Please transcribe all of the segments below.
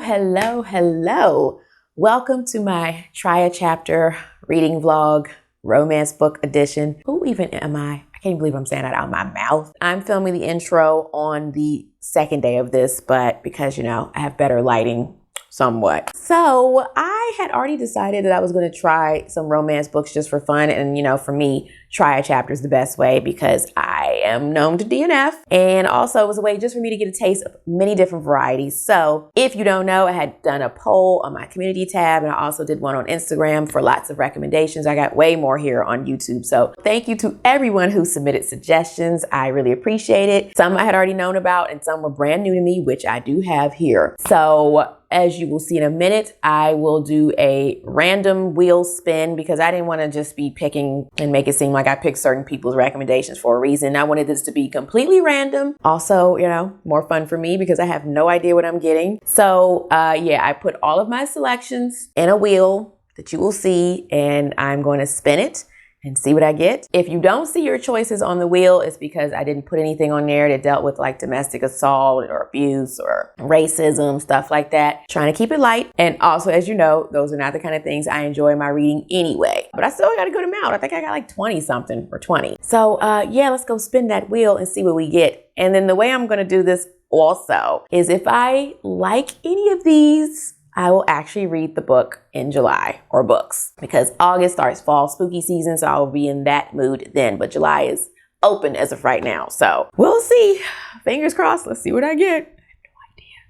Hello. Welcome to my Try a Chapter reading vlog, romance book edition. Who even am I? I can't believe I'm saying that out of my mouth. I'm filming the intro on the second day of this, but because, I have better lighting somewhat. So I had already decided that I was going to try some romance books just for fun. And, for me, Try a Chapter is the best way because I am known to DNF. And also it was a way just for me to get a taste of many different varieties. So if you don't know, I had done a poll on my community tab and I also did one on Instagram for lots of recommendations. I got way more here on YouTube. So thank you to everyone who submitted suggestions. I really appreciate it. Some I had already known about and some were brand new to me, which I do have here. So as you will see in a minute, I will do a random wheel spin because I didn't want to just be picking and make it seem like I picked certain people's recommendations for a reason. I wanted this to be completely random. Also, more fun for me because I have no idea what I'm getting. So I put all of my selections in a wheel that you will see and I'm going to spin it and see what I get. If you don't see your choices on the wheel, it's because I didn't put anything on there that dealt with like domestic assault or abuse or racism, stuff like that. Trying to keep it light. And also, as you know, those are not the kind of things I enjoy in my reading anyway. But I still got a good amount. I think I got like 20 something or 20. So let's go spin that wheel and see what we get. And then the way I'm going to do this also is if I like any of these, I will actually read the book in July or books because August starts fall spooky season. So I will be in that mood then. But July is open as of right now. So we'll see. Fingers crossed. Let's see what I get. I have no idea.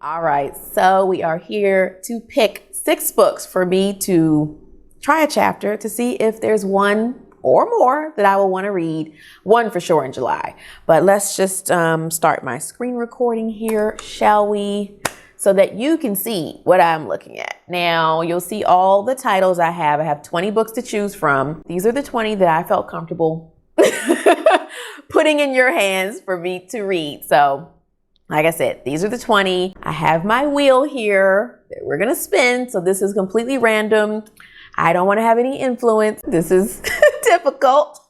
All right. So we are here to pick 6 books for me to try a chapter to see if there's one or more that I will want to read. One for sure in July. But let's just start my screen recording here, shall we? So that you can see what I'm looking at. Now, you'll see all the titles I have. I have 20 books to choose from. These are the 20 that I felt comfortable putting in your hands for me to read. So, like I said, these are the 20. I have my wheel here that we're going to spin. So this is completely random. I don't want to have any influence. This is difficult.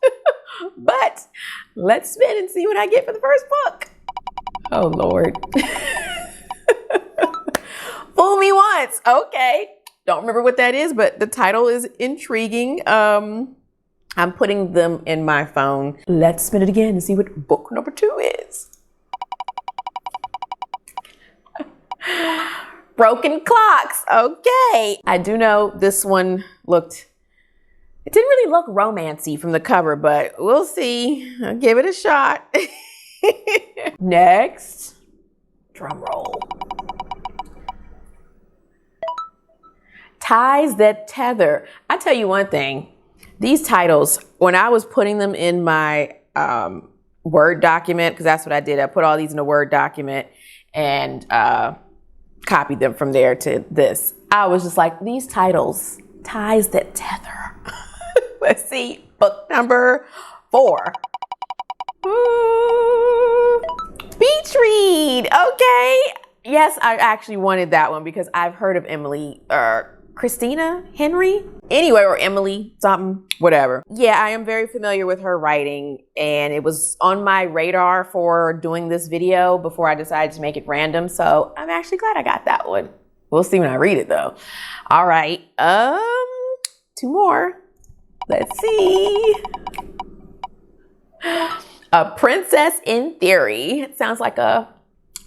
But let's spin and see what I get for the first book. Oh, Lord. Fool me once. Okay. Don't remember what that is, but the title is intriguing. I'm putting them in my phone. Let's spin it again and see what book number 2 is. Broken Clocks. Okay. I do know this one it didn't really look romancy from the cover, but we'll see. I'll give it a shot. Next. Drum roll. Ties That Tether. I tell you one thing, these titles, when I was putting them in my Word document, because that's what I did. I put all these in a Word document and copied them from there to this. I was just like, these titles, Ties That Tether. Let's see, book number 4. Ooh, beach read. Okay. Yes, I actually wanted that one because I've heard of Emily Christina Henry anyway, or Emily something, whatever. Yeah, I am very familiar with her writing and it was on my radar for doing this video before I decided to make it random. So I'm actually glad I got that one. We'll see when I read it though. All right. 2 more. Let's see. A Princess in Theory. It sounds like a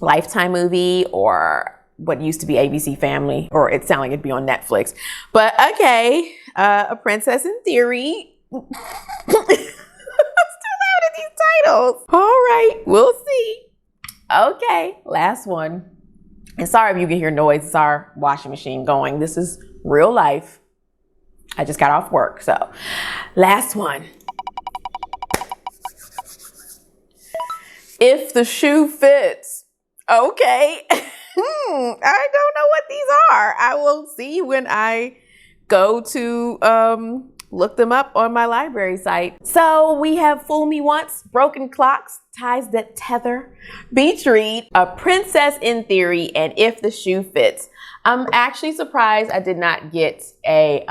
Lifetime movie or what used to be ABC Family, or it sounded like it'd be on Netflix. But okay, A Princess in Theory. I'm still out of these titles. All right, we'll see. Okay, last one. And sorry if you can hear noise, it's our washing machine going. This is real life. I just got off work, so last one. If the Shoe Fits. Okay. I don't know what these are. I will see when I go to look them up on my library site. So we have Fool Me Once, Broken Clocks, Ties That Tether, Beach Read, A Princess in Theory, and If the Shoe Fits. I'm actually surprised I did not get a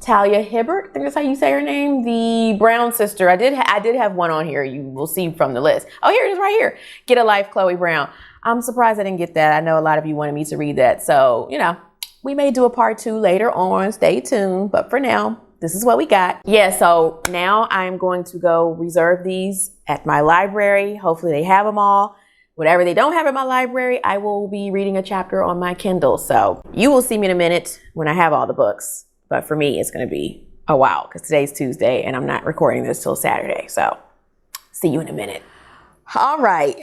Talia Hibbert, I think that's how you say her name, the Brown sister. I did have one on here. You will see from the list. Oh, here it is right here. Get a Life, Chloe Brown. I'm surprised I didn't get that. I know a lot of you wanted me to read that. So, you know, we may do a part 2 later on. Stay tuned. But for now, this is what we got. Yeah, so now I'm going to go reserve these at my library. Hopefully they have them all. Whatever they don't have in my library, I will be reading a chapter on my Kindle. So you will see me in a minute when I have all the books. But for me, it's going to be a while because today's Tuesday and I'm not recording this till Saturday. So see you in a minute. All right.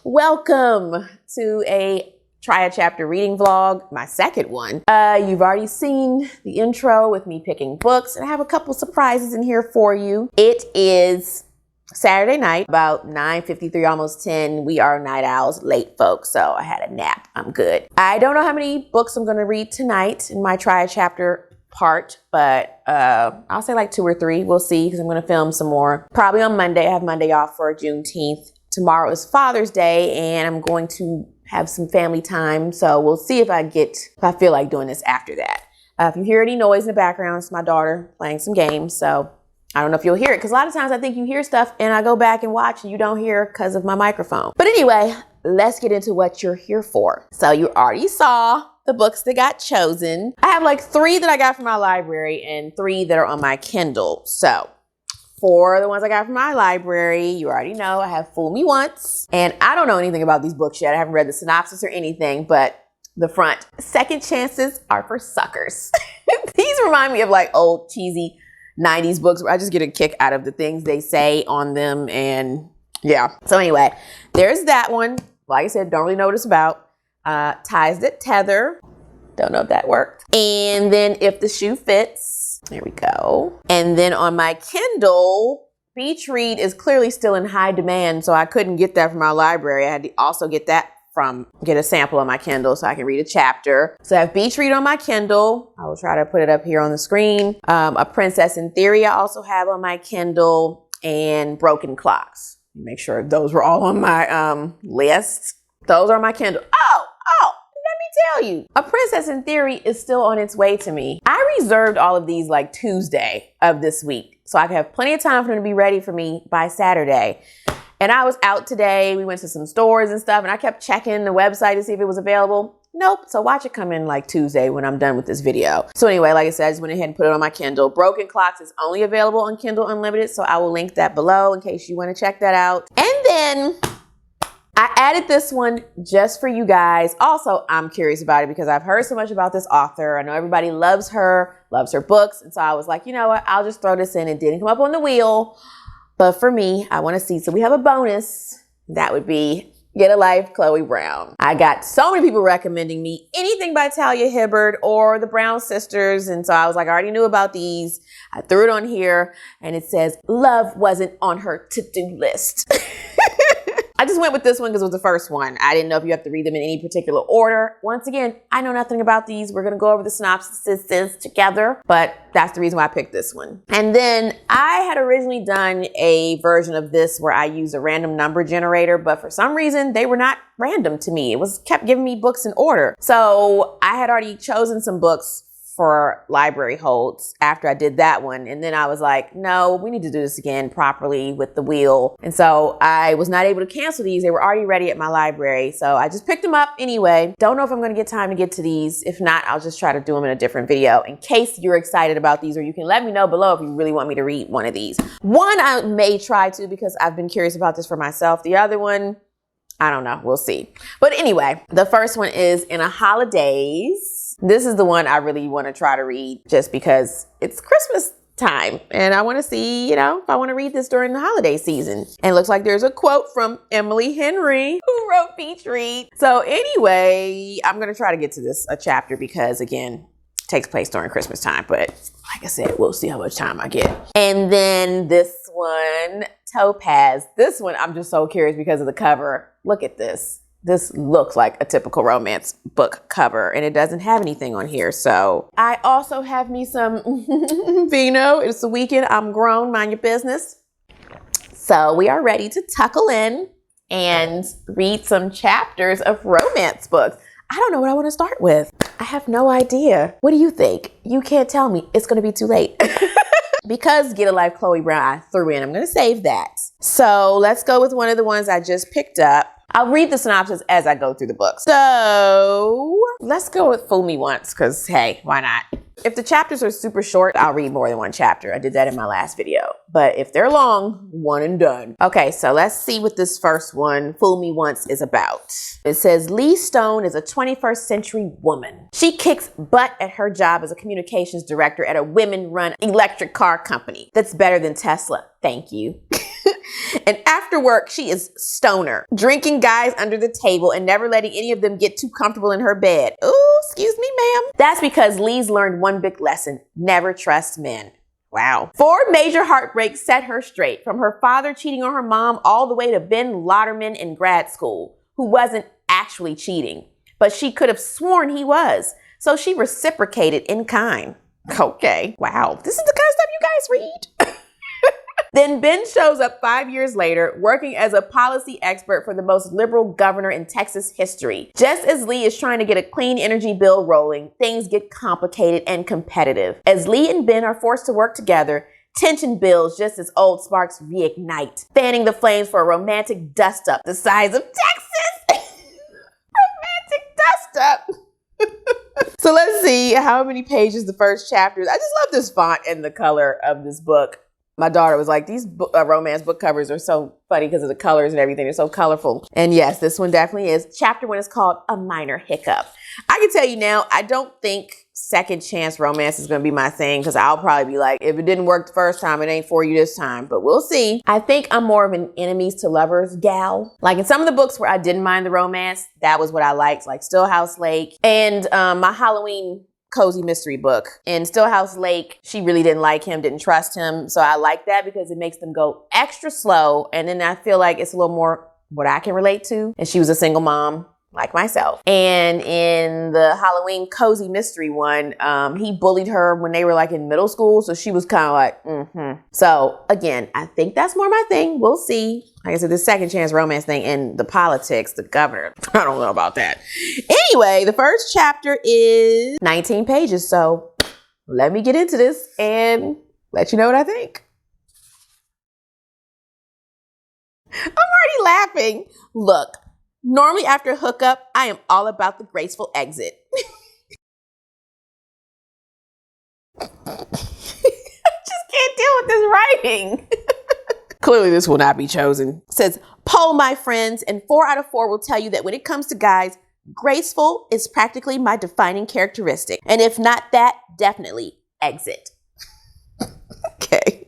Welcome to a Try a Chapter reading vlog, my second one. You've already seen the intro with me picking books, and I have a couple surprises in here for you. It is Saturday night, about 9:53, almost 10. We are night owls, late folks, so I had a nap. I'm good. I don't know how many books I'm going to read tonight in my Try a Chapter part, but I'll say like 2 or 3. We'll see, because I'm going to film some more. Probably on Monday. I have Monday off for Juneteenth. Tomorrow is Father's Day, and I'm going to have some family time. So we'll see if I feel like doing this after that. If you hear any noise in the background, it's my daughter playing some games. So I don't know if you'll hear it, because a lot of times I think you hear stuff and I go back and watch and you don't hear because of my microphone. But anyway, let's get into what you're here for. So you already saw the books that got chosen. I have like 3 that I got from my library and 3 that are on my Kindle. So for the ones I got from my library, you already know I have Fool Me Once. And I don't know anything about these books yet. I haven't read the synopsis or anything, but the front, second chances are for suckers. These remind me of like old cheesy 90s books where I just get a kick out of the things they say on them. And yeah. So anyway, there's that one. Like I said, don't really know what it's about. Ties That Tether. Don't know if that worked. And then If the Shoe Fits. There we go. And then on my Kindle, Beach Read is clearly still in high demand, so I couldn't get that from our library. I had to also get a sample on my Kindle so I can read a chapter. So I have Beach Read on my Kindle. I will try to put it up here on the screen. A Princess in Theory I also have on my Kindle, and Broken Clocks. Make sure those were all on my list. Those are on my Kindle. Oh, let me tell you, A Princess in Theory is still on its way to me. I reserved all of these like Tuesday of this week, so I could have plenty of time for them to be ready for me by Saturday. And I was out today. We went to some stores and stuff, and I kept checking the website to see if it was available. Nope. So watch it come in like Tuesday when I'm done with this video. So anyway, like I said, I just went ahead and put it on my Kindle. Broken Clocks is only available on Kindle Unlimited, so I will link that below in case you want to check that out. And then I added this one just for you guys. Also, I'm curious about it because I've heard so much about this author. I know everybody loves her books. And so I was like, you know what? I'll just throw this in. It didn't come up on the wheel. But for me, I want to see. So we have a bonus. That would be Get a Life, Chloe Brown. I got so many people recommending me anything by Talia Hibbert or the Brown sisters. And so I was like, I already knew about these. I threw it on here and it says, love wasn't on her to-do list. I just went with this one because it was the first one. I didn't know if you have to read them in any particular order. Once again, I know nothing about these. We're going to go over the synopsis together, but that's the reason why I picked this one. And then I had originally done a version of this where I used a random number generator, but for some reason they were not random to me. It was kept giving me books in order. So I had already chosen some books for library holds after I did that one. And then I was like, no, we need to do this again properly with the wheel. And so I was not able to cancel these. They were already ready at my library. So I just picked them up anyway. Don't know if I'm going to get time to get to these. If not, I'll just try to do them in a different video in case you're excited about these, or you can let me know below if you really want me to read one of these. One I may try to because I've been curious about this for myself. The other one, I don't know. We'll see. But anyway, the first one is In a Holidays. This is the one I really want to try to read just because it's Christmas time and I want to see, if I want to read this during the holiday season. And it looks like there's a quote from Emily Henry, who wrote Beach Read. So anyway, I'm going to try to get to this a chapter because, again, it takes place during Christmas time. But like I said, we'll see how much time I get. And then this one, Topaz. This one, I'm just so curious because of the cover. Look at this. This looks like a typical romance book cover and it doesn't have anything on here. So I also have me some vino. It's the weekend. I'm grown. Mind your business. So we are ready to tuckle in and read some chapters of romance books. I don't know what I want to start with. I have no idea. What do you think? You can't tell me. It's going to be too late. Because Get a Life, Chloe Brown, I threw in. I'm going to save that. So let's go with one of the ones I just picked up. I'll read the synopsis as I go through the book. So let's go with Fool Me Once, because hey, why not? If the chapters are super short, I'll read more than one chapter. I did that in my last video. But if they're long, one and done. Okay, so let's see what this first one, Fool Me Once, is about. It says, Lee Stone is a 21st century woman. She kicks butt at her job as a communications director at a women-run electric car company that's better than Tesla. Thank you. And after work, she is stoner, drinking guys under the table and never letting any of them get too comfortable in her bed. Ooh, excuse me, ma'am. That's because Lee's learned one big lesson: never trust men. Wow. 4 major heartbreaks set her straight, from her father cheating on her mom all the way to Ben Lauderman in grad school, who wasn't actually cheating, but she could have sworn he was. So she reciprocated in kind. Okay. Wow. This is the kind of stuff you guys read. Then Ben shows up 5 years later, working as a policy expert for the most liberal governor in Texas history. Just as Lee is trying to get a clean energy bill rolling, things get complicated and competitive. As Lee and Ben are forced to work together, tension builds just as old sparks reignite, fanning the flames for a romantic dust-up the size of Texas. Romantic dust-up. So let's see how many pages the first chapter is. I just love this font and the color of this book. My daughter was like, these romance book covers are so funny because of the colors and everything. They're so colorful. And yes, this one definitely is. Chapter 1 is called A Minor Hiccup. I can tell you now, I don't think second chance romance is going to be my thing, because I'll probably be like, if it didn't work the first time, it ain't for you this time. But we'll see. I think I'm more of an enemies to lovers gal. Like in some of the books where I didn't mind the romance, that was what I liked, like Stillhouse Lake and my Halloween cozy mystery book. In Stillhouse Lake, she really didn't like him, didn't trust him. So I like that because it makes them go extra slow. And then I feel like it's a little more what I can relate to. And she was a single mom like myself. And in the Halloween cozy mystery one, he bullied her when they were like in middle school. So she was kind of like, So again, I think that's more my thing. We'll see. Like I said, the second chance romance thing and the politics, the governor, I don't know about that. Anyway, the first chapter is 19 pages. So let me get into this and let you know what I think. I'm already laughing. Look, normally after a hookup, I am all about the graceful exit. I just can't deal with this writing. Clearly, this will not be chosen. It says, poll my friends, and 4 out of 4 will tell you that when it comes to guys, graceful is practically my defining characteristic. And if not that, definitely exit. Okay.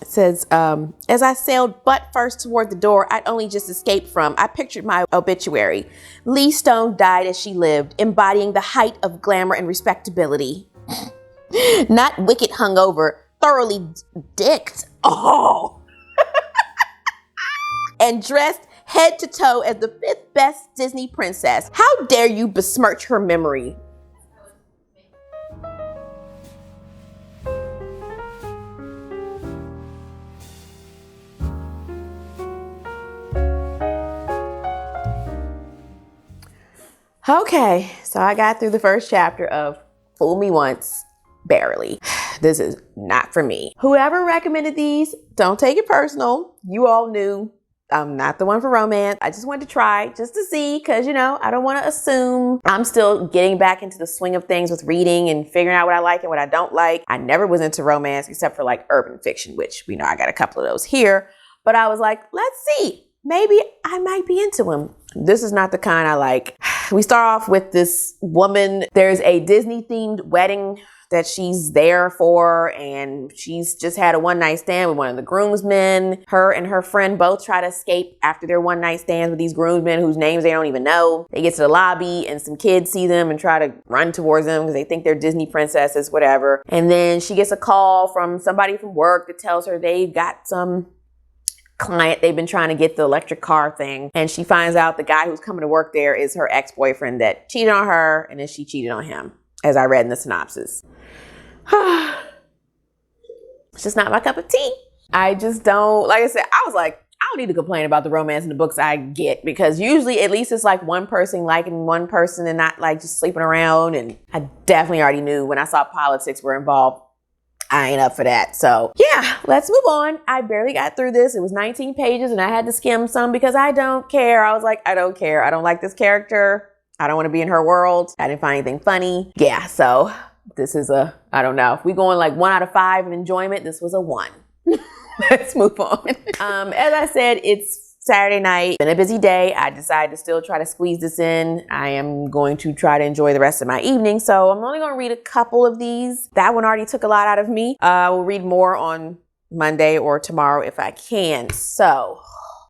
Says, as I sailed butt first toward the door I'd only just escaped from, I pictured my obituary. Lee Stone died as she lived, embodying the height of glamour and respectability. Not wicked hungover, thoroughly dicked. Oh! And dressed head to toe as the 5th best Disney princess. How dare you besmirch her memory? Okay, so I got through the first chapter of Fool Me Once, barely. This is not for me. Whoever recommended these, don't take it personal. You all knew I'm not the one for romance. I just wanted to try just to see, because, you know, I don't want to assume. I'm still getting back into the swing of things with reading and figuring out what I like and what I don't like. I never was into romance except for like urban fiction, which we know I got a couple of those here. But I was like, let's see. Maybe I might be into him. This is not the kind I like. We start off with this woman. There's a Disney themed wedding that she's there for, and she's just had a one-night stand with one of the groomsmen. Her and her friend both try to escape after their one-night stands with these groomsmen whose names they don't even know. They get to the lobby and some kids see them and try to run towards them because they think they're Disney princesses, whatever. And then she gets a call from somebody from work that tells her they got some client they've been trying to get the electric car thing, and she finds out the guy who's coming to work there is her ex-boyfriend that cheated on her, and then she cheated on him, as I read in the synopsis. It's just not my cup of tea. I just don't, like I said, I was like, I don't need to complain about the romance in the books I get, because usually at least it's like one person liking one person and not like just sleeping around. And I definitely already knew when I saw politics were involved, I ain't up for that. So yeah, let's move on. I barely got through this. It was 19 pages and I had to skim some because I don't care. I was like, I don't care. I don't like this character. I don't want to be in her world. I didn't find anything funny. Yeah, so this is I don't know. If we going like 1 out of 5 in enjoyment, this was a 1. Let's move on. As I said, it's Saturday night. Been a busy day. I decided to still try to squeeze this in. I am going to try to enjoy the rest of my evening. So I'm only going to read a couple of these. That one already took a lot out of me. I will read more on Monday or tomorrow if I can. So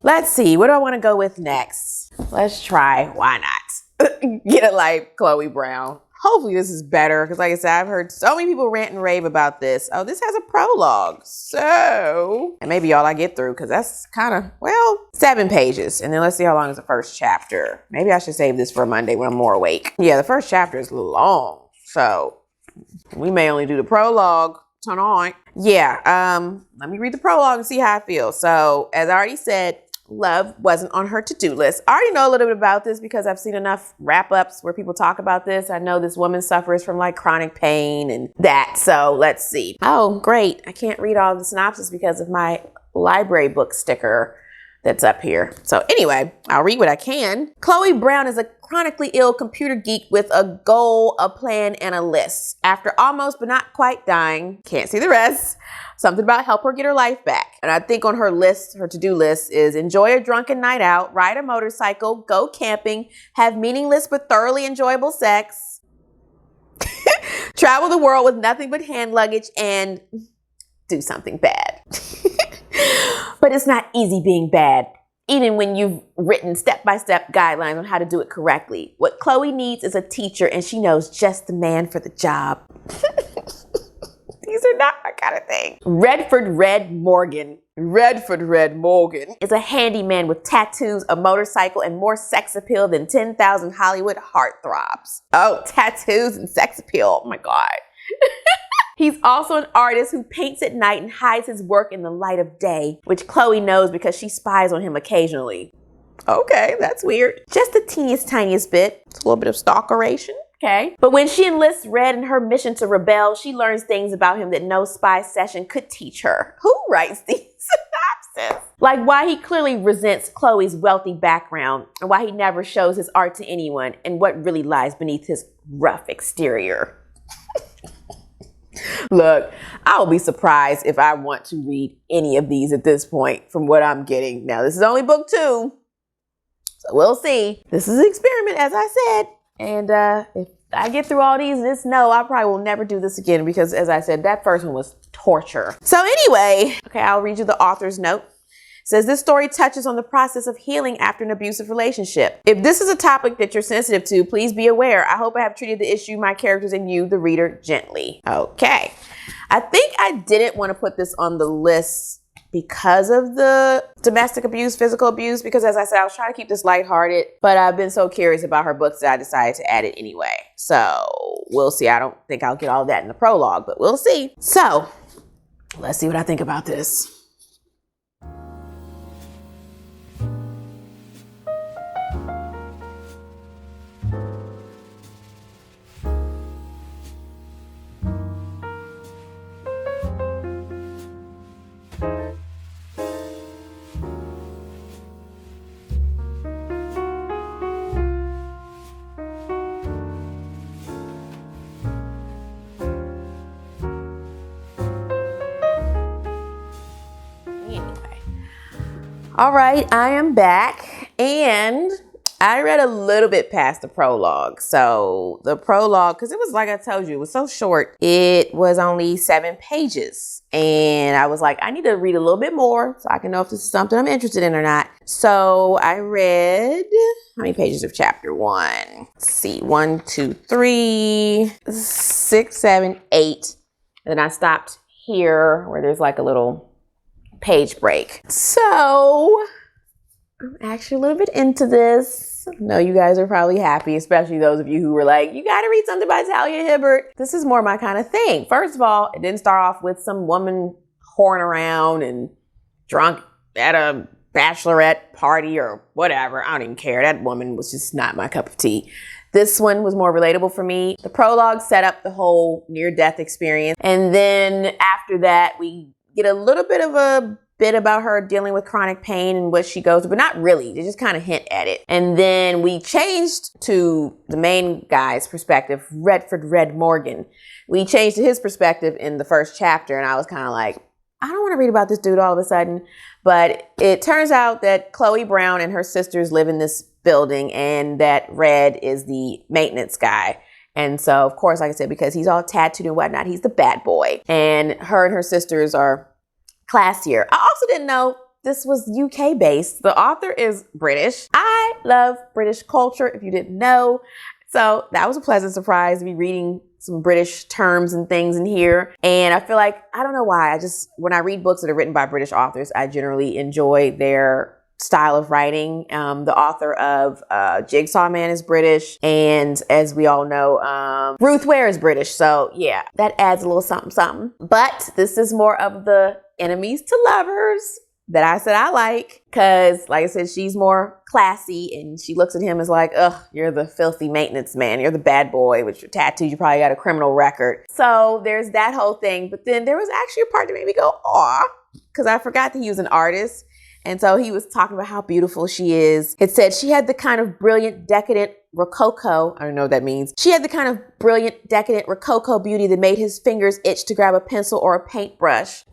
let's see. What do I want to go with next? Let's try. Why not? Get a Life, Chloe Brown. Hopefully this is better, because like I said, I've heard so many people rant and rave about this. Oh, this has a prologue. So, and maybe all I get through, because that's kind of, well, 7 pages. And then let's see how long is the first chapter. Maybe I should save this for Monday when I'm more awake. Yeah, the first chapter is long. So we may only do the prologue tonight. Yeah, let me read the prologue and see how I feel. So as I already said, love wasn't on her to-do list. I already know a little bit about this because I've seen enough wrap-ups where people talk about this. I know this woman suffers from like chronic pain and that. So let's see. Oh, great. I can't read all the synopsis because of my library book sticker that's up here. So anyway, I'll read what I can. Chloe Brown is a chronically ill computer geek with a goal, a plan, and a list. After almost but not quite dying, can't see the rest, something about help her get her life back. And I think on her list, her to-do list is enjoy a drunken night out, ride a motorcycle, go camping, have meaningless but thoroughly enjoyable sex, travel the world with nothing but hand luggage, and do something bad. But it's not easy being bad, even when you've written step-by-step guidelines on how to do it correctly. What Chloe needs is a teacher, and she knows just the man for the job. These are not my kind of thing. Redford Red Morgan is a handyman with tattoos, a motorcycle, and more sex appeal than 10,000 Hollywood heartthrobs. Oh, tattoos and sex appeal. Oh my God. He's also an artist who paints at night and hides his work in the light of day, which Chloe knows because she spies on him occasionally. Okay, that's weird. Just the tiniest bit. It's a little bit of stalkeration. Okay. But when she enlists Red in her mission to rebel, she learns things about him that no spy session could teach her. Who writes these synopses? Like why he clearly resents Chloe's wealthy background and why he never shows his art to anyone and what really lies beneath his rough exterior. Look, I'll be surprised if I want to read any of these at this point from what I'm getting. Now, this is only book 2, so we'll see. This is an experiment, as I said. And if I get through all these, I probably will never do this again because, as I said, that first one was torture. So anyway, okay, I'll read you the author's note. It says, this story touches on the process of healing after an abusive relationship. If this is a topic that you're sensitive to, please be aware. I hope I have treated the issue, my characters, and you, the reader, gently. Okay. I think I didn't want to put this on the list because of the domestic abuse, physical abuse, because as I said, I was trying to keep this lighthearted, but I've been so curious about her books that I decided to add it anyway. So we'll see. I don't think I'll get all that in the prologue, but we'll see. So let's see what I think about this. All right, I am back and I read a little bit past the prologue. So the prologue, because it was like I told you, it was so short. It was only 7 pages. And I was like, I need to read a little bit more so I can know if this is something I'm interested in or not. So I read, how many pages of chapter 1? Let's see, 1, 2, 3, 6, 7, 8. And then I stopped here where there's like a little page break. So I'm actually a little bit into this. I know you guys are probably happy, especially those of you who were like, you gotta read something by Talia Hibbert. This is more my kind of thing. First of all, it didn't start off with some woman whoring around and drunk at a bachelorette party or whatever. I don't even care. That woman was just not my cup of tea. This one was more relatable for me. The prologue set up the whole near-death experience. And then after that, we get a little bit of a bit about her dealing with chronic pain and what she goes through, but not really. They just kind of hint at it. And then we changed to the main guy's perspective, Redford Red Morgan. We changed to his perspective in the first chapter, and I was kind of like, I don't want to read about this dude all of a sudden. But it turns out that Chloe Brown and her sisters live in this building, and that Red is the maintenance guy. And so, of course, like I said, because he's all tattooed and whatnot, he's the bad boy. And her sisters are classier. I also didn't know this was UK based. The author is British. I love British culture, if you didn't know. So that was a pleasant surprise to be reading some British terms and things in here. And I feel like, I don't know why, when I read books that are written by British authors, I generally enjoy their style of writing. The author of Jigsaw Man is British. And as we all know, Ruth Ware is British. So yeah, that adds a little something, something. But this is more of the enemies to lovers that I said I like. Cause like I said, she's more classy and she looks at him as like, ugh, you're the filthy maintenance man. You're the bad boy with your tattoos. You probably got a criminal record. So there's that whole thing. But then there was actually a part that made me go, aw, cause I forgot that he was an artist. And so he was talking about how beautiful she is. It said she had the kind of brilliant, decadent rococo. I don't know what that means. She had the kind of brilliant, decadent rococo beauty that made his fingers itch to grab a pencil or a paintbrush.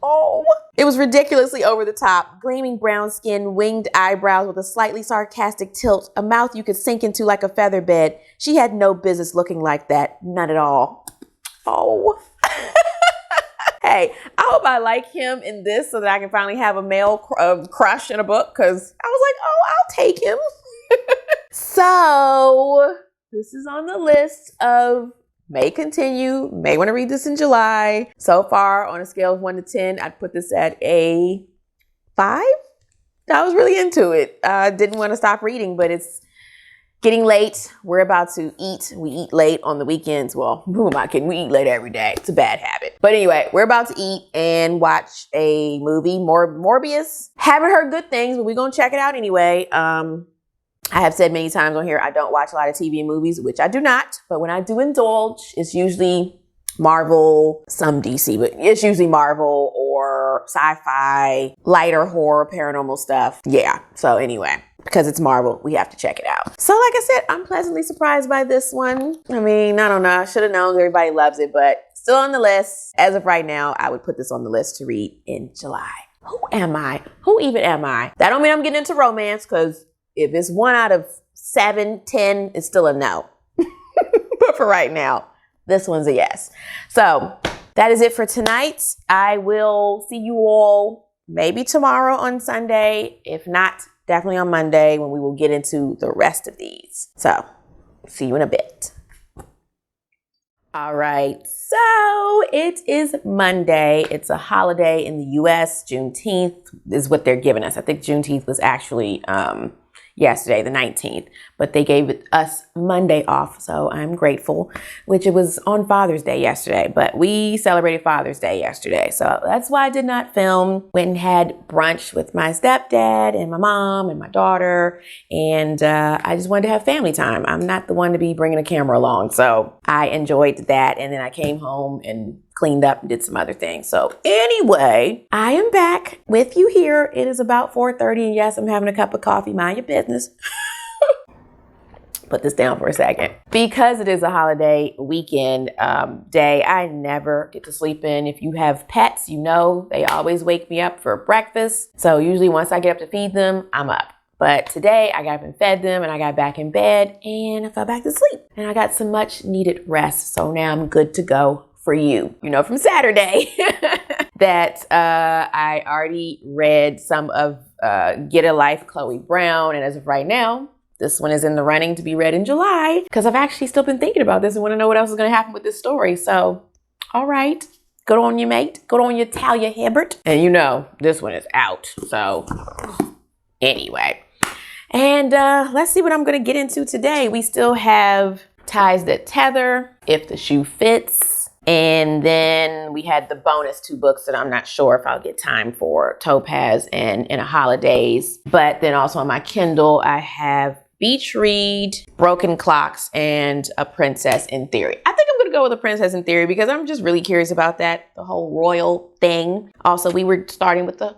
Oh, it was ridiculously over the top. Gleaming brown skin, winged eyebrows with a slightly sarcastic tilt, a mouth you could sink into like a feather bed. She had no business looking like that. None at all. Oh. Hey, I hope I like him in this so that I can finally have a male crush in a book, because I was like, oh, I'll take him. So this is on the list of may continue, may want to read this in July. So far, on a scale of 1 to 10, I'd put this at a 5. I was really into it. I didn't want to stop reading, but it's getting late. We're about to eat. We eat late on the weekends. Well, who am I kidding? We eat late every day. It's a bad habit. But anyway, we're about to eat and watch a movie, Morbius. Haven't heard good things, but we're going to check it out anyway. I have said many times on here, I don't watch a lot of TV and movies, which I do not. But when I do indulge, it's usually Marvel, some DC, but it's usually Marvel or sci-fi, lighter horror, paranormal stuff. Yeah. So anyway, because it's Marvel, we have to check it out. So like I said, I'm pleasantly surprised by this one. I mean, I don't know. I should have known everybody loves it, but still on the list. As of right now, I would put this on the list to read in July. Who am I? Who even am I? That don't mean I'm getting into romance, because if it's 1 out of 7, 10, it's still a no. But for right now, this one's a yes. So that is it for tonight. I will see you all maybe tomorrow on Sunday. If not, definitely on Monday, when we will get into the rest of these. So see you in a bit. All right. So it is Monday. It's a holiday in the US. Juneteenth is what they're giving us. I think Juneteenth was actually yesterday, the 19th, but they gave us Monday off. So I'm grateful, which it was on Father's Day yesterday, but we celebrated Father's Day yesterday. So that's why I did not film. Went and had brunch with my stepdad and my mom and my daughter. And I just wanted to have family time. I'm not the one to be bringing a camera along. So I enjoyed that. And then I came home and cleaned up and did some other things. So anyway, I am back with you here. It is about 4:30, and yes, I'm having a cup of coffee. Mind your business. Put this down for a second. Because it is a holiday weekend day, I never get to sleep in. If you have pets, you know they always wake me up for breakfast. So usually once I get up to feed them, I'm up. But today I got up and fed them, and I got back in bed and I fell back to sleep. And I got some much needed rest. So now I'm good to go for you. You know from Saturday that I already read some of Get a Life, Chloe Brown. And as of right now, this one is in the running to be read in July, because I've actually still been thinking about this and want to know what else is going to happen with this story. So, all right. Good on you, mate. Good on you, Talia Hibbert. And you know, this one is out. So anyway. And let's see what I'm going to get into today. We still have Ties That Tether, If the Shoe Fits, And then we had the bonus 2 books that I'm not sure if I'll get time for, Topaz and In a Holidays. But then also on my Kindle, I have Beach Read, Broken Clocks, and A Princess in Theory. I think I'm going to go with A Princess in Theory because I'm just really curious about that, the whole royal thing. Also, we were starting with the,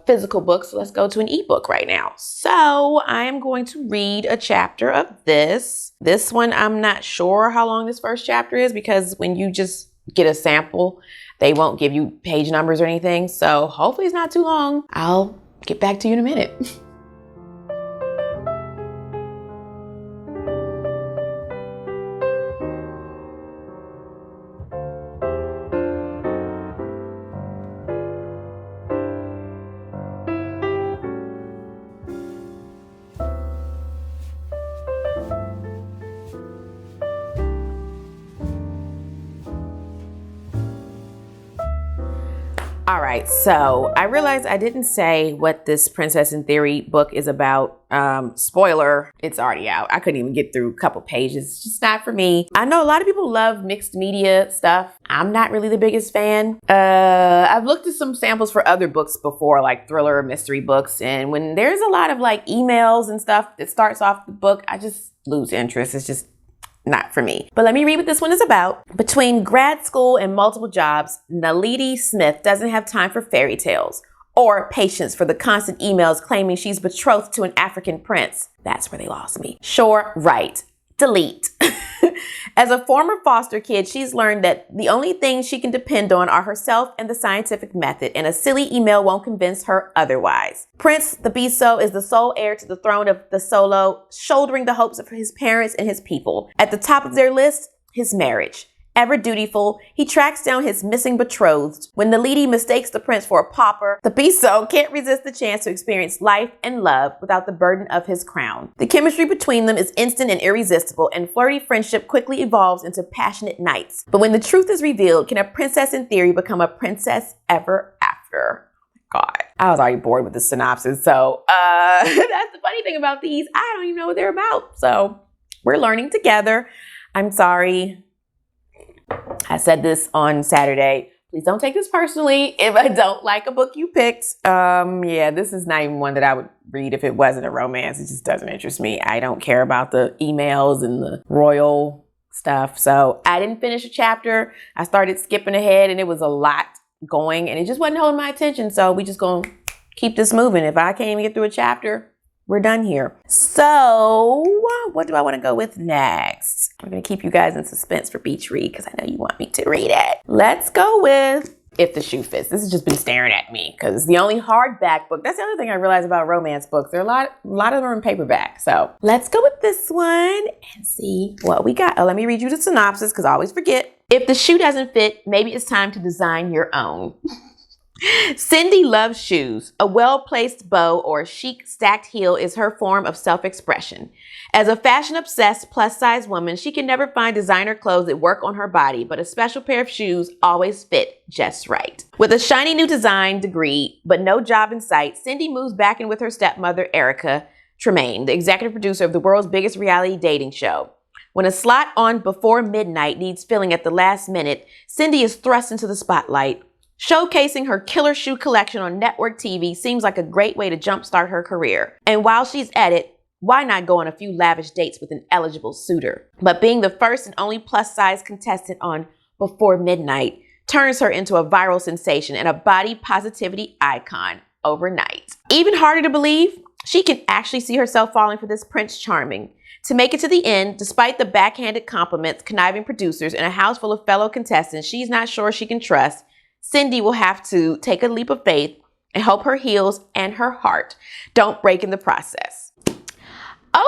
physical books. So let's go to an ebook right now. So I am going to read a chapter of this. This one, I'm not sure how long this first chapter is because when you just get a sample, they won't give you page numbers or anything. So hopefully it's not too long. I'll get back to you in a minute. All right, so I realized I didn't say what this Princess in Theory book is about. Spoiler, it's already out. I couldn't even get through a couple pages. It's just not for me. I know a lot of people love mixed media stuff. I'm not really the biggest fan. I've looked at some samples for other books before, like thriller or mystery books. And when there's a lot of like emails and stuff that starts off the book, I just lose interest. It's just not for me. But let me read what this one is about. Between grad school and multiple jobs, Naledi Smith doesn't have time for fairy tales or patience for the constant emails claiming she's betrothed to an African prince. That's where they lost me. Sure, right. Delete. As a former foster kid, she's learned that the only things she can depend on are herself and the scientific method, and a silly email won't convince her otherwise. Prince Thabiso is the sole heir to the throne of the Solo, shouldering the hopes of his parents and his people. At the top of their list, his marriage. Ever dutiful, he tracks down his missing betrothed. When Naledi mistakes the prince for a pauper, Thabiso can't resist the chance to experience life and love without the burden of his crown. The chemistry between them is instant and irresistible, and flirty friendship quickly evolves into passionate nights. But when the truth is revealed, can a princess in theory become a princess ever after? God, I was already bored with the synopsis. So that's the funny thing about these. I don't even know what they're about. So we're learning together. I'm sorry. I said this on Saturday. Please don't take this personally if I don't like a book you picked. This is not even one that I would read if it wasn't a romance. It just doesn't interest me. I don't care about the emails and the royal stuff. So I didn't finish a chapter. I started skipping ahead and it was a lot going and it just wasn't holding my attention. So we just gonna keep this moving. If I can't even get through a chapter, we're done here. So what do I want to go with next? I'm going to keep you guys in suspense for Beach Read because I know you want me to read it. Let's go with If the Shoe Fits. This has just been staring at me because it's the only hardback book. That's the other thing I realized about romance books. There are a lot of them are in paperback. So let's go with this one and see what we got. Let me read you the synopsis because I always forget. If the shoe doesn't fit, maybe it's time to design your own. Cindy loves shoes. A well-placed bow or a chic stacked heel is her form of self-expression. As a fashion-obsessed plus-size woman, she can never find designer clothes that work on her body, but a special pair of shoes always fit just right. With a shiny new design degree, but no job in sight, Cindy moves back in with her stepmother, Erica Tremaine, the executive producer of the world's biggest reality dating show. When a slot on Before Midnight needs filling at the last minute, Cindy is thrust into the spotlight. Showcasing her killer shoe collection on network TV seems like a great way to jumpstart her career. And while she's at it, why not go on a few lavish dates with an eligible suitor? But being the first and only plus-size contestant on Before Midnight turns her into a viral sensation and a body positivity icon overnight. Even harder to believe, she can actually see herself falling for this Prince Charming. To make it to the end, despite the backhanded compliments, conniving producers, and a house full of fellow contestants she's not sure she can trust, Cindy will have to take a leap of faith and hope her heels and her heart don't break in the process.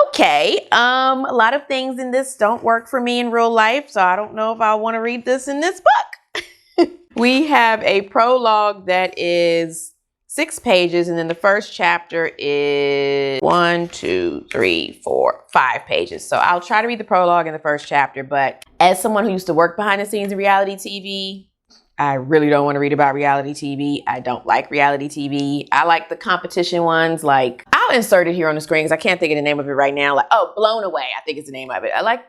Okay, a lot of things in this don't work for me in real life, so I don't know if I want to read this in this book. We have a prologue that is 6 pages, and then the first chapter is 5 pages. So I'll try to read the prologue in the first chapter, but as someone who used to work behind the scenes in reality TV, I really don't want to read about reality TV. I don't like reality TV. I like the competition ones. Like, I'll insert it here on the screen because I can't think of the name of it right now. Like, Blown Away, I think is the name of it. I like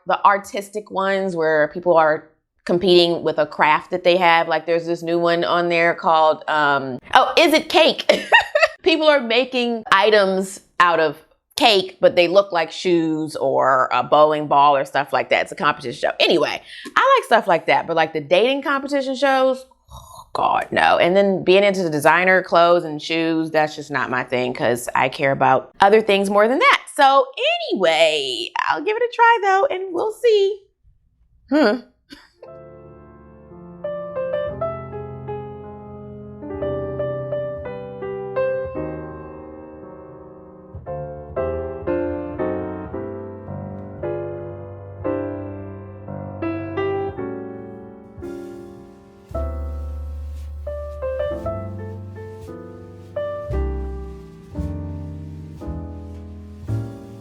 the artistic ones where people are competing with a craft that they have. Like there's this new one on there called, Is It Cake? People are making items out of cake, but they look like shoes or a bowling ball or stuff like that. It's a competition show. Anyway, I like stuff like that, but like the dating competition shows, oh God, no. And then being into the designer clothes and shoes, that's just not my thing because I care about other things more than that. So anyway, I'll give it a try though, and we'll see.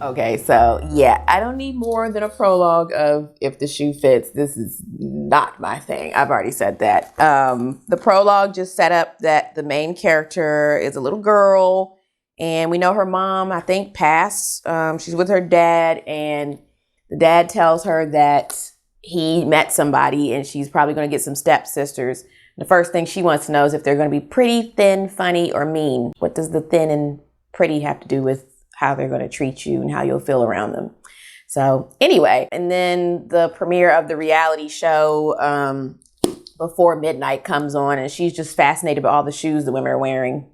Okay, so yeah, I don't need more than a prologue of if the shoe fits. This is not my thing. I've already said that. The prologue just set up that the main character is a little girl, and we know her mom, I think, passed. She's with her dad, and the dad tells her that he met somebody, and she's probably going to get some stepsisters. The first thing she wants to know is if they're going to be pretty, thin, funny, or mean. What does the thin and pretty have to do with how they're going to treat you and how you'll feel around them? So anyway, and then the premiere of the reality show Before Midnight comes on, and she's just fascinated by all the shoes the women are wearing.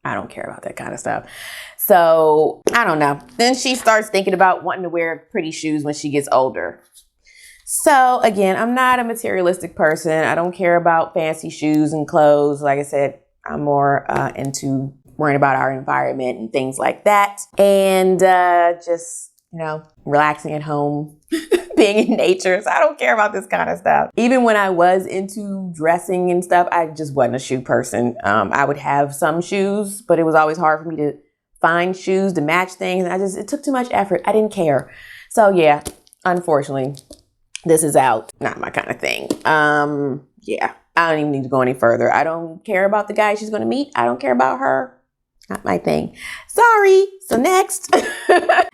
I don't care about that kind of stuff. So I don't know. Then she starts thinking about wanting to wear pretty shoes when she gets older. So again, I'm not a materialistic person. I don't care about fancy shoes and clothes. Like I said, I'm more into worrying about our environment and things like that. And just, relaxing at home, being in nature. So I don't care about this kind of stuff. Even when I was into dressing and stuff, I just wasn't a shoe person. I would have some shoes, but it was always hard for me to find shoes to match things. It took too much effort. I didn't care. So yeah, unfortunately, this is out. Not my kind of thing. Yeah, I don't even need to go any further. I don't care about the guy she's going to meet. I don't care about her. Not my thing. Sorry. So next.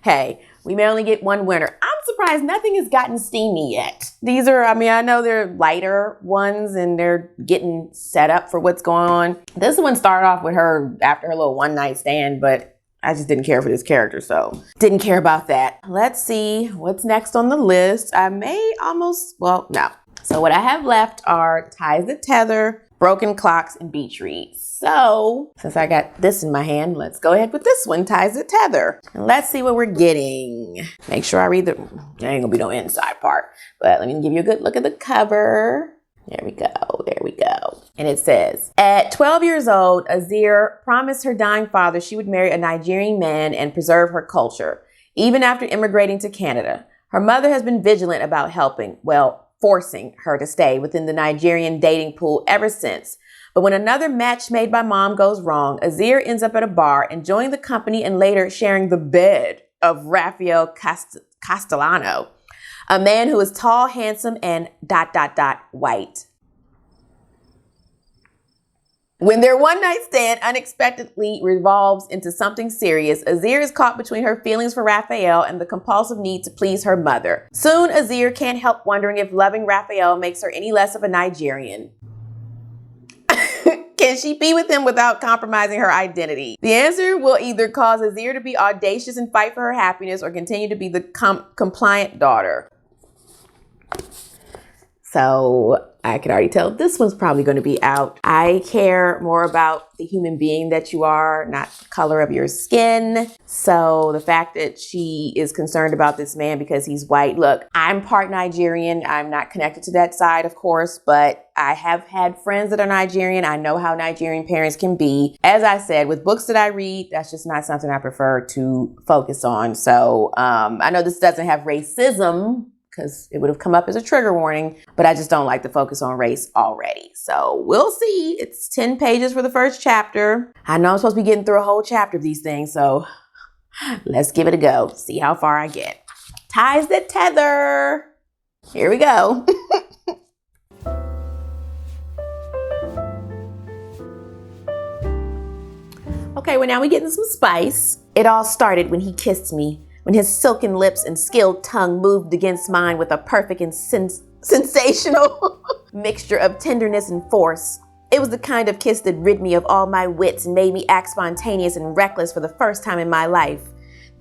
Hey, we may only get one winner. I'm surprised nothing has gotten steamy yet. These are, I know they're lighter ones and they're getting set up for what's going on. This one started off with her after her little one night stand, but I just didn't care for this character, so didn't care about that. Let's see what's next on the list. No. So what I have left are Ties That Tether, Broken Clocks, and Beach Reads. So since I got this in my hand, let's go ahead with this one, Ties That Tether. And let's see what we're getting. Make sure I read there ain't gonna be no inside part, but let me give you a good look at the cover. There we go. And it says, at 12 years old, Azir promised her dying father she would marry a Nigerian man and preserve her culture, even after immigrating to Canada. Her mother has been vigilant about forcing her to stay within the Nigerian dating pool ever since. But when another match made by mom goes wrong, Azir ends up at a bar, enjoying the company and later sharing the bed of Rafael Castellano, a man who is tall, handsome, and ... white. When their one-night stand unexpectedly revolves into something serious, Azir is caught between her feelings for Raphael and the compulsive need to please her mother. Soon, Azir can't help wondering if loving Raphael makes her any less of a Nigerian. Can she be with him without compromising her identity? The answer will either cause Azir to be audacious and fight for her happiness or continue to be the compliant daughter. So I can already tell this one's probably going to be out. I care more about the human being that you are, not the color of your skin. So the fact that she is concerned about this man because he's white. Look, I'm part Nigerian. I'm not connected to that side, of course, but I have had friends that are Nigerian. I know how Nigerian parents can be. As I said, with books that I read, that's just not something I prefer to focus on. So I know this doesn't have racism, because it would have come up as a trigger warning, but I just don't like to focus on race already. So we'll see. It's 10 pages for the first chapter. I know I'm supposed to be getting through a whole chapter of these things, so let's give it a go. See how far I get. Ties That Tether. Here we go. Okay, well now we're getting some spice. It all started when he kissed me, when his silken lips and skilled tongue moved against mine with a perfect and sensational mixture of tenderness and force. It was the kind of kiss that rid me of all my wits and made me act spontaneous and reckless for the first time in my life.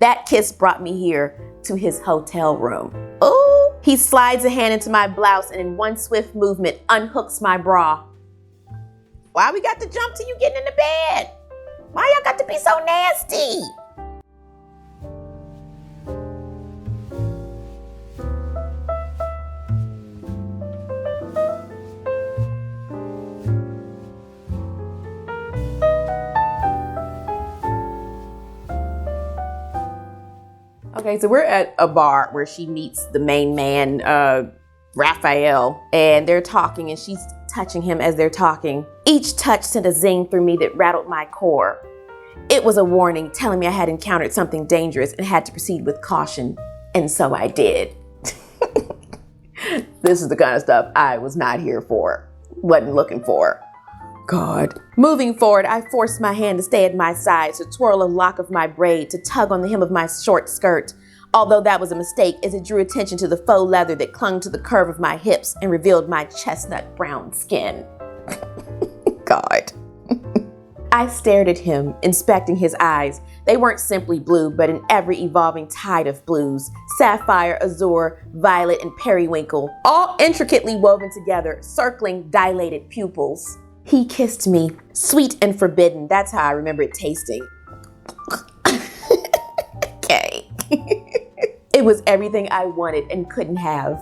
That kiss brought me here to his hotel room. Oh, he slides a hand into my blouse and in one swift movement unhooks my bra. Why we got to jump to you getting in the bed? Why y'all got to be so nasty? Okay, so we're at a bar where she meets the main man, Raphael, and they're talking and she's touching him as they're talking. Each touch sent a zing through me that rattled my core. It was a warning telling me I had encountered something dangerous and had to proceed with caution. And so I did. This is the kind of stuff I was not here for, wasn't looking for. God. Moving forward, I forced my hand to stay at my side, to twirl a lock of my braid, to tug on the hem of my short skirt. Although that was a mistake, as it drew attention to the faux leather that clung to the curve of my hips and revealed my chestnut brown skin. God. I stared at him, inspecting his eyes. They weren't simply blue, but an ever-evolving tide of blues. Sapphire, azure, violet, and periwinkle, all intricately woven together, circling dilated pupils. He kissed me, sweet and forbidden. That's how I remember it tasting. Okay. It was everything I wanted and couldn't have.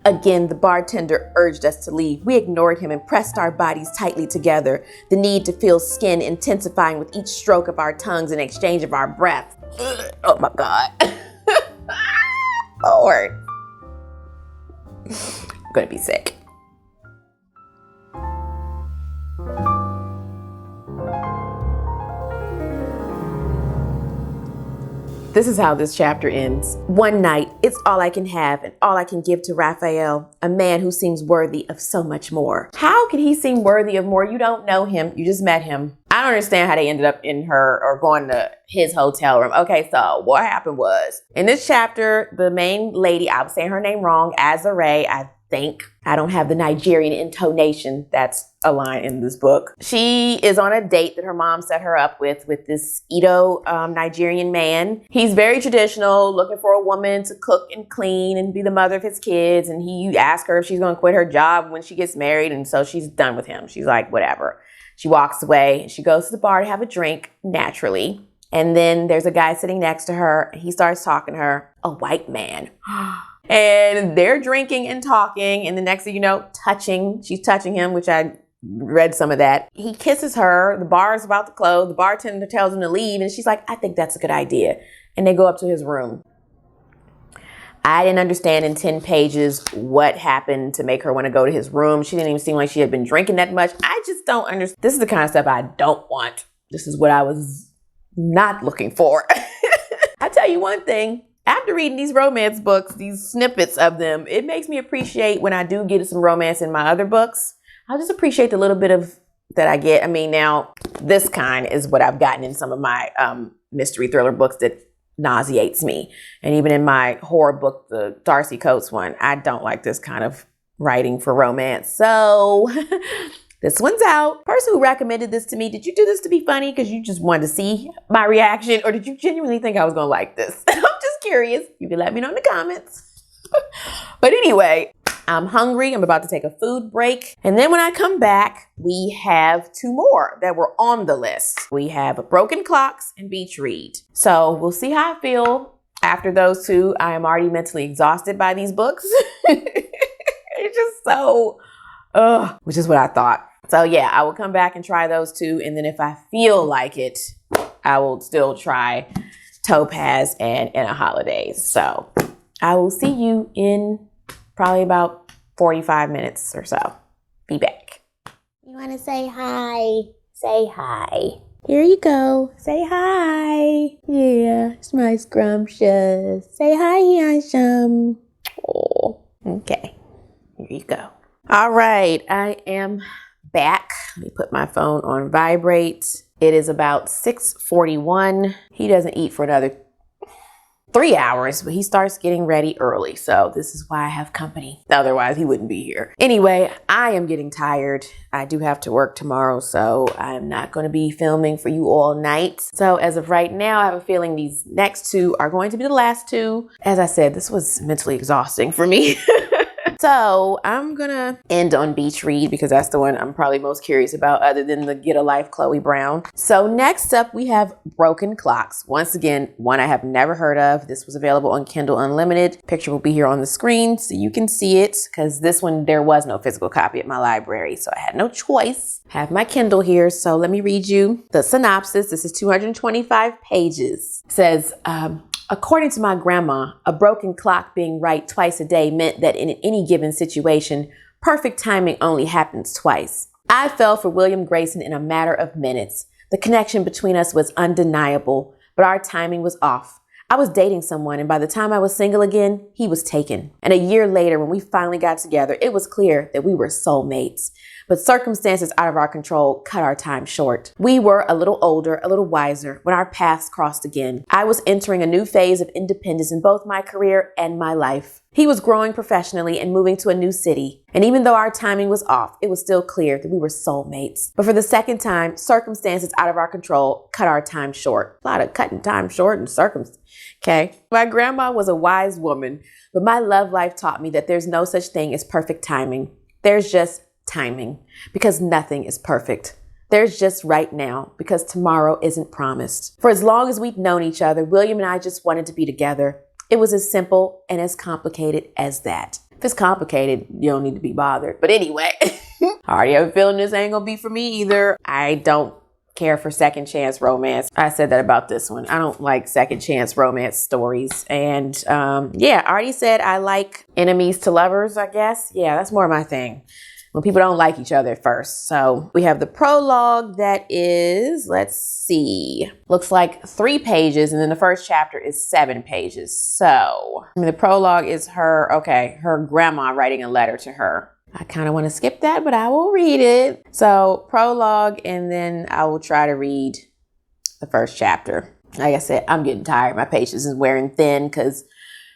Again, the bartender urged us to leave. We ignored him and pressed our bodies tightly together, the need to feel skin intensifying with each stroke of our tongues and exchange of our breath. Oh my God. Lord. I'm gonna be sick. This is how this chapter ends. One night, it's all I can have and all I can give to Raphael, a man who seems worthy of so much more. How can he seem worthy of more? You don't know him. You just met him. I don't understand how they ended up in her or going to his hotel room. Okay, so what happened was, in this chapter, the main lady, I was saying her name wrong, Azare, I think. I don't have the Nigerian intonation. That's a line in this book. She is on a date that her mom set her up with this Edo Nigerian man. He's very traditional, looking for a woman to cook and clean and be the mother of his kids. And he asked her if she's going to quit her job when she gets married. And so she's done with him. She's like, whatever. She walks away and she goes to the bar to have a drink, naturally. And then there's a guy sitting next to her. He starts talking to her, a white man. And they're drinking and talking. And the next thing you know, touching. She's touching him, which I read some of that. He kisses her. The bar is about to close. The bartender tells him to leave. And she's like, I think that's a good idea. And they go up to his room. I didn't understand in 10 pages what happened to make her want to go to his room. She didn't even seem like she had been drinking that much. I just don't understand. This is the kind of stuff I don't want. This is what I was not looking for. I tell you one thing. After reading these romance books, these snippets of them, it makes me appreciate when I do get some romance in my other books. I just appreciate the little bit of that I get. I mean, now this kind is what I've gotten in some of my mystery thriller books that nauseates me. And even in my horror book, the Darcy Coates one, I don't like this kind of writing for romance. So this one's out. Person who recommended this to me, did you do this to be funny because you just wanted to see my reaction? Or did you genuinely think I was going to like this? I'm just curious. You can let me know in the comments. But anyway, I'm hungry. I'm about to take a food break. And then when I come back, we have 2 more that were on the list. We have Broken Clocks and Beach Read. So we'll see how I feel after those 2. I am already mentally exhausted by these books. It's just so, which is what I thought. So yeah, I will come back and try those 2. And then if I feel like it, I will still try Topaz and In a Holidays. So I will see you in probably about 45 minutes or so. Be back. You want to say hi? Say hi. Here you go. Say hi. Yeah, it's my scrumptious. Say hi, Yasham. Oh, okay. Here you go. All right, I am back. Let me put my phone on vibrate. It is about 6:41. He doesn't eat for another 3 hours, but he starts getting ready early. So this is why I have company. Otherwise, he wouldn't be here. Anyway, I am getting tired. I do have to work tomorrow, so I'm not going to be filming for you all night. So as of right now, I have a feeling these next two are going to be the last two. As I said, this was mentally exhausting for me. So I'm gonna end on Beach Read because that's the one I'm probably most curious about other than the Get a Life Chloe Brown. So next up we have Broken Clocks. Once again, one I have never heard of. This was available on Kindle Unlimited. Picture will be here on the screen so you can see it because this one, there was no physical copy at my library. So I had no choice. I have my Kindle here. So let me read you the synopsis. This is 225 pages. It says, according to my grandma, a broken clock being right twice a day meant that in any given situation, perfect timing only happens twice. I fell for William Grayson in a matter of minutes. The connection between us was undeniable, but our timing was off. I was dating someone, and by the time I was single again, he was taken. And a year later, when we finally got together, it was clear that we were soulmates. But circumstances out of our control cut our time short. We were a little older, a little wiser when our paths crossed again. I was entering a new phase of independence in both my career and my life. He was growing professionally and moving to a new city. And even though our timing was off, it was still clear that we were soulmates. But for the second time, circumstances out of our control cut our time short. A lot of cutting time short and circumstances. Okay. My grandma was a wise woman, but my love life taught me that there's no such thing as perfect timing. There's just timing, because nothing is perfect. There's just right now, because tomorrow isn't promised. For as long as we'd known each other, William and I just wanted to be together. It was as simple and as complicated as that. If it's complicated, you don't need to be bothered. But anyway, I already have a feeling this ain't gonna be for me either. I don't care for second chance romance. I said that about this one. I don't like second chance romance stories. And yeah, I already said I like enemies to lovers, I guess. Yeah, that's more my thing. When people don't like each other at first. So we have the prologue that is, let's see, looks like 3 pages. And then the first chapter is 7 pages. So the prologue is her grandma writing a letter to her. I kind of want to skip that, but I will read it. So prologue, and then I will try to read the first chapter. Like I said, I'm getting tired. My patience is wearing thin because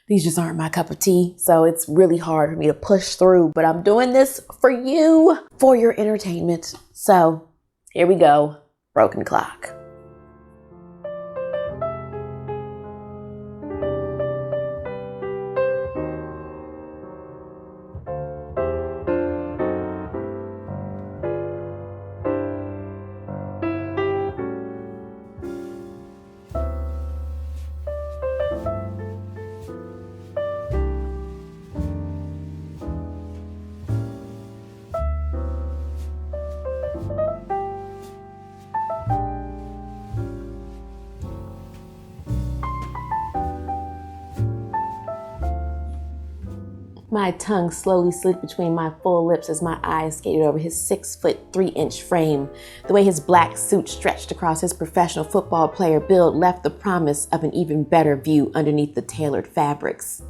these just aren't my cup of tea. So it's really hard for me to push through, but I'm doing this for you, for your entertainment. So here we go. Broken Clock. My tongue slowly slid between my full lips as my eyes skated over his 6'3" frame. The way his black suit stretched across his professional football player build left the promise of an even better view underneath the tailored fabrics.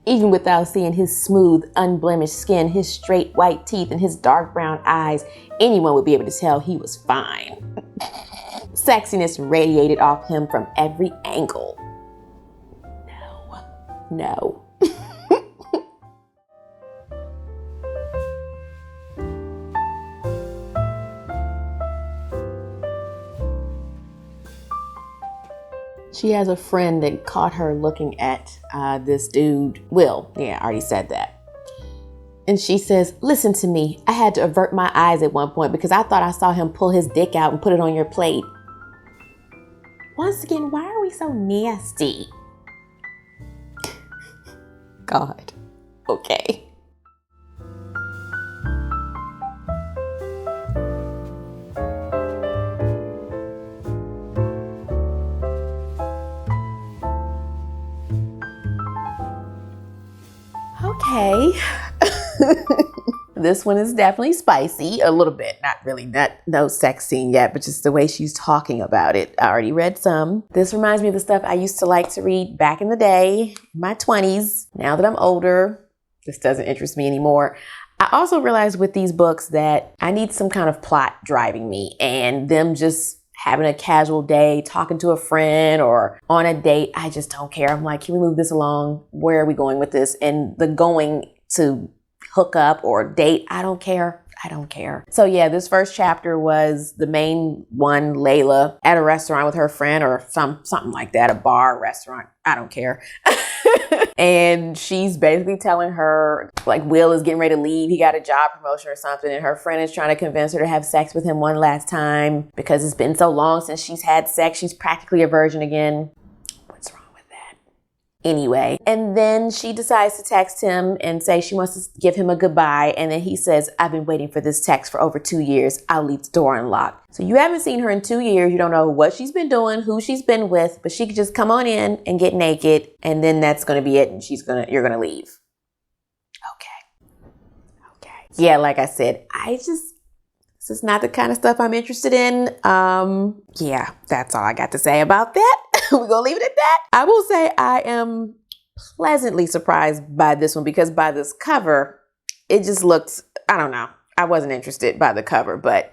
Even without seeing his smooth, unblemished skin, his straight white teeth, and his dark brown eyes, anyone would be able to tell he was fine. Sexiness radiated off him from every angle. No. She has a friend that caught her looking at this dude, Will. Yeah, I already said that. And she says, listen to me. I had to avert my eyes at one point because I thought I saw him pull his dick out and put it on your plate. Once again, why are we so nasty? God. Okay. Okay. This one is definitely spicy, a little bit. Not really, no sex scene yet, but just the way she's talking about it. I already read some. This reminds me of the stuff I used to like to read back in the day, in my 20s. Now that I'm older, this doesn't interest me anymore. I also realized with these books that I need some kind of plot driving me, and them just having a casual day, talking to a friend or on a date, I just don't care. I'm like, can we move this along? Where are we going with this? And the going to hook up or date, I don't care. I don't care. So yeah, this first chapter was the main one, Layla, at a restaurant with her friend or something like that, a bar, restaurant, I don't care. And she's basically telling her, like, Will is getting ready to leave. He got a job promotion or something. And her friend is trying to convince her to have sex with him one last time because it's been so long since she's had sex. She's practically a virgin again. What's wrong with that? Anyway, and then she decides to text him and say she wants to give him a goodbye. And then he says, I've been waiting for this text for over 2 years. I'll leave the door unlocked. So you haven't seen her in 2 years. You don't know what she's been doing, who she's been with, but she could just come on in and get naked. And then that's going to be it. And you're going to leave. Okay. Yeah, like I said, this is not the kind of stuff I'm interested in. Yeah, that's all I got to say about that. We're going to leave it at that. I will say I am pleasantly surprised by this one because by this cover, it just looked, I don't know. I wasn't interested by the cover, but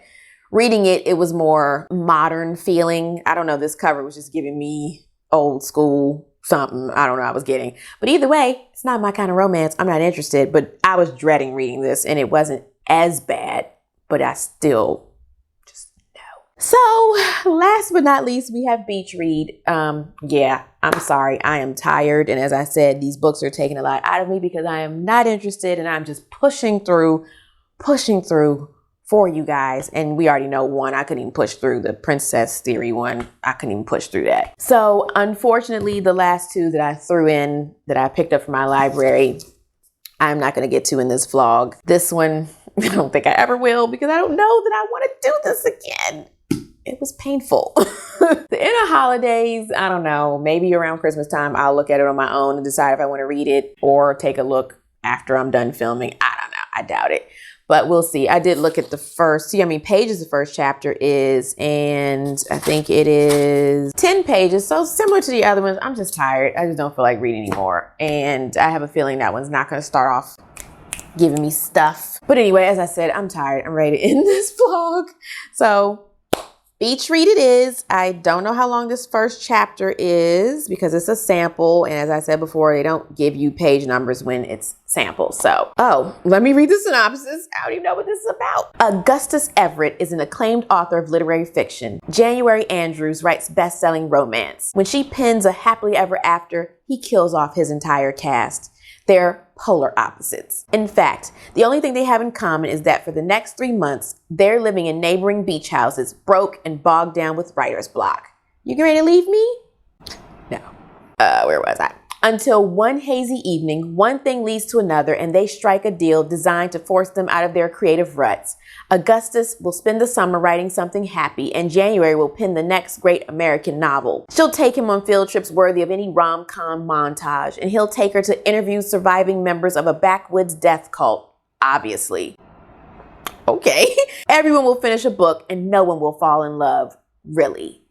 reading it, it was more modern feeling. I don't know. This cover was just giving me old school something. I don't know I was getting. But either way, it's not my kind of romance. I'm not interested. But I was dreading reading this and it wasn't as bad. But I still just no. So last but not least, we have Beach Read. Yeah, I'm sorry. I am tired. And as I said, these books are taking a lot out of me because I am not interested. And I'm just pushing through for you guys. And we already know one. I couldn't even push through the Princess Theory one. I couldn't even push through that. So unfortunately, the last two that I threw in that I picked up from my library, I'm not going to get to in this vlog. This one, I don't think I ever will because I don't know that I want to do this again. It was painful. The inner holidays, I don't know, maybe around Christmas time, I'll look at it on my own and decide if I want to read it or take a look after I'm done filming. I don't know. I doubt it. But we'll see. I did look at the first, see how many pages the first chapter is, and I think it is 10 pages. So similar to the other ones, I'm just tired. I just don't feel like reading anymore. And I have a feeling that one's not going to start off giving me stuff. But anyway, as I said, I'm tired. I'm ready to end this vlog. So Beach Read it is. I don't know how long this first chapter is because it's a sample. And as I said before, they don't give you page numbers when it's samples. So, let me read the synopsis. I don't even know what this is about. Augustus Everett is an acclaimed author of literary fiction. January Andrews writes best-selling romance. When she pens a happily ever after, he kills off his entire cast. They're polar opposites. In fact, the only thing they have in common is that for the next 3 months, they're living in neighboring beach houses, broke and bogged down with writer's block. You getting ready to leave me? No. Where was I? Until one hazy evening, one thing leads to another and they strike a deal designed to force them out of their creative ruts. Augustus will spend the summer writing something happy and January will pen the next great American novel. She'll take him on field trips worthy of any rom-com montage and he'll take her to interview surviving members of a backwoods death cult, obviously. Okay. Everyone will finish a book and no one will fall in love, really.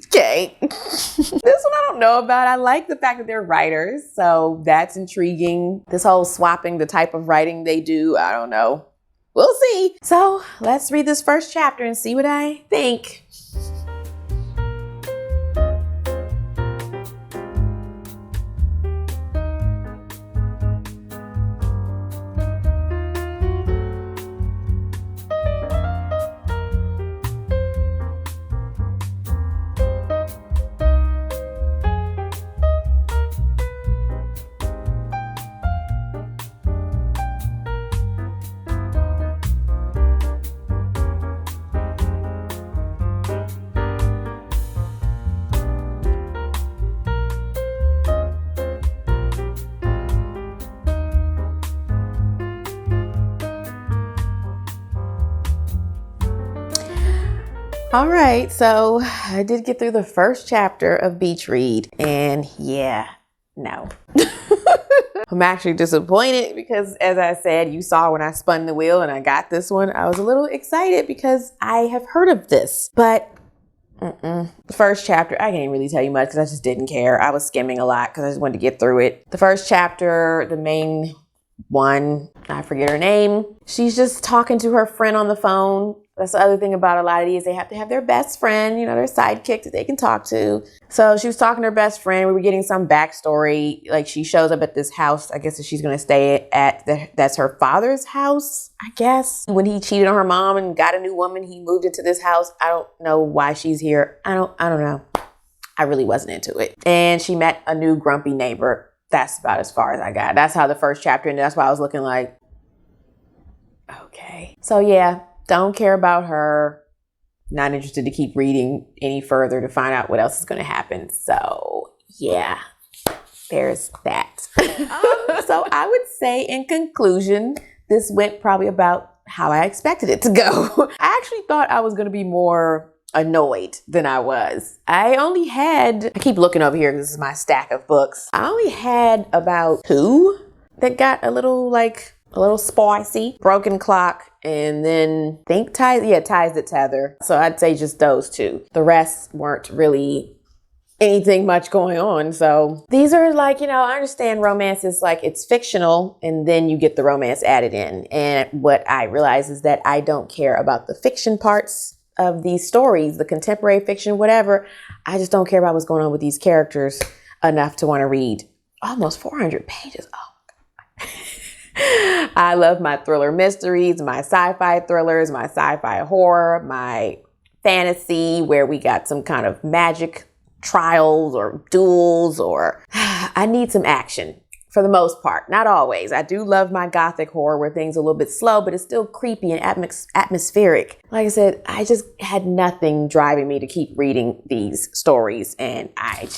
Okay. This one I don't know about. I like the fact that they're writers, so that's intriguing. This whole swapping the type of writing they do, I don't know. We'll see. So let's read this first chapter and see what I think. All right, so I did get through the first chapter of Beach Read, and yeah, no. I'm actually disappointed because, as I said, you saw when I spun the wheel and I got this one, I was a little excited because I have heard of this, but the first chapter, I can't really tell you much because I just didn't care. I was skimming a lot because I just wanted to get through it. The first chapter, the main one, I forget her name. She's just talking to her friend on the phone. That's the other thing about a lot of these. They have to have their best friend, you know, their sidekick that they can talk to. So she was talking to her best friend. We were getting some backstory. Like she shows up at this house, I guess that she's going to stay at. That's her father's house, I guess. When he cheated on her mom and got a new woman, he moved into this house. I don't know why she's here. I don't know. I really wasn't into it. And she met a new grumpy neighbor. That's about as far as I got. That's how the first chapter ended. That's why I was looking like, okay. So yeah, don't care about her. Not interested to keep reading any further to find out what else is going to happen. So yeah, there's that. So I would say in conclusion, this went probably about how I expected it to go. I actually thought I was going to be more annoyed than I was. I keep looking over here because this is my stack of books. I only had about 2 that got a little spicy. Broken Clock, and then Ties to Tether. So I'd say just those 2. The rest weren't really anything much going on. So these are like, I understand romance is like, it's fictional and then you get the romance added in. And what I realize is that I don't care about the fiction parts of these stories, the contemporary fiction, whatever. I just don't care about what's going on with these characters enough to want to read almost 400 pages. Oh, I love my thriller mysteries, my sci-fi thrillers, my sci-fi horror, my fantasy where we got some kind of magic trials or duels, or I need some action for the most part. Not always. I do love my gothic horror where things are a little bit slow, but it's still creepy and atmospheric. Like I said, I just had nothing driving me to keep reading these stories, and I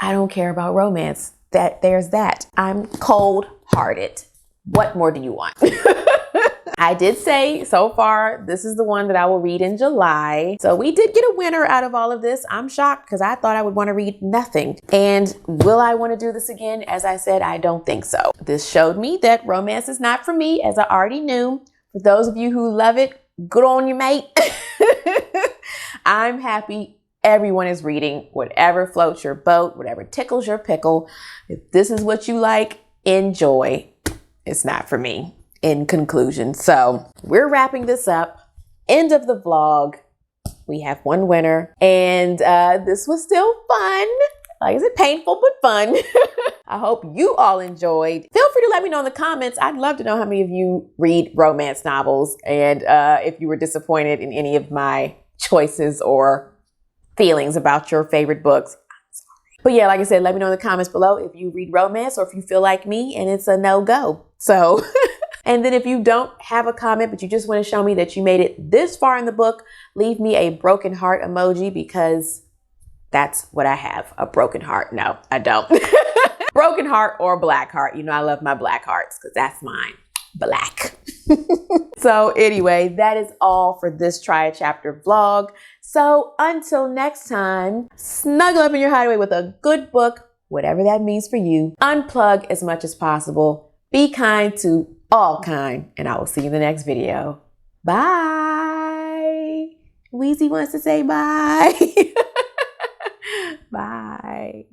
don't care about romance. There's that. I'm cold-hearted. What more do you want? I did say so far, this is the one that I will read in July. So we did get a winner out of all of this. I'm shocked because I thought I would want to read nothing. And will I want to do this again? As I said, I don't think so. This showed me that romance is not for me, as I already knew. For those of you who love it, good on you, mate. I'm happy everyone is reading whatever floats your boat, whatever tickles your pickle. If this is what you like, enjoy. It's not for me. In conclusion. So we're wrapping this up. End of the vlog. We have one winner, and this was still fun. Like I said, painful, but fun. I hope you all enjoyed. Feel free to let me know in the comments. I'd love to know how many of you read romance novels, and if you were disappointed in any of my choices or feelings about your favorite books. But yeah, like I said, let me know in the comments below if you read romance or if you feel like me and it's a no-go. So, and then if you don't have a comment, but you just want to show me that you made it this far in the book, leave me a broken heart emoji, because that's what I have, a broken heart. No, I don't. Broken heart or black heart. You know, I love my black hearts because that's mine. Black. So anyway, that is all for this Try a Chapter vlog. So until next time, snuggle up in your hideaway with a good book, whatever that means for you. Unplug as much as possible. Be kind to all kind, and I will see you in the next video. Bye. Weezy wants to say bye. Bye.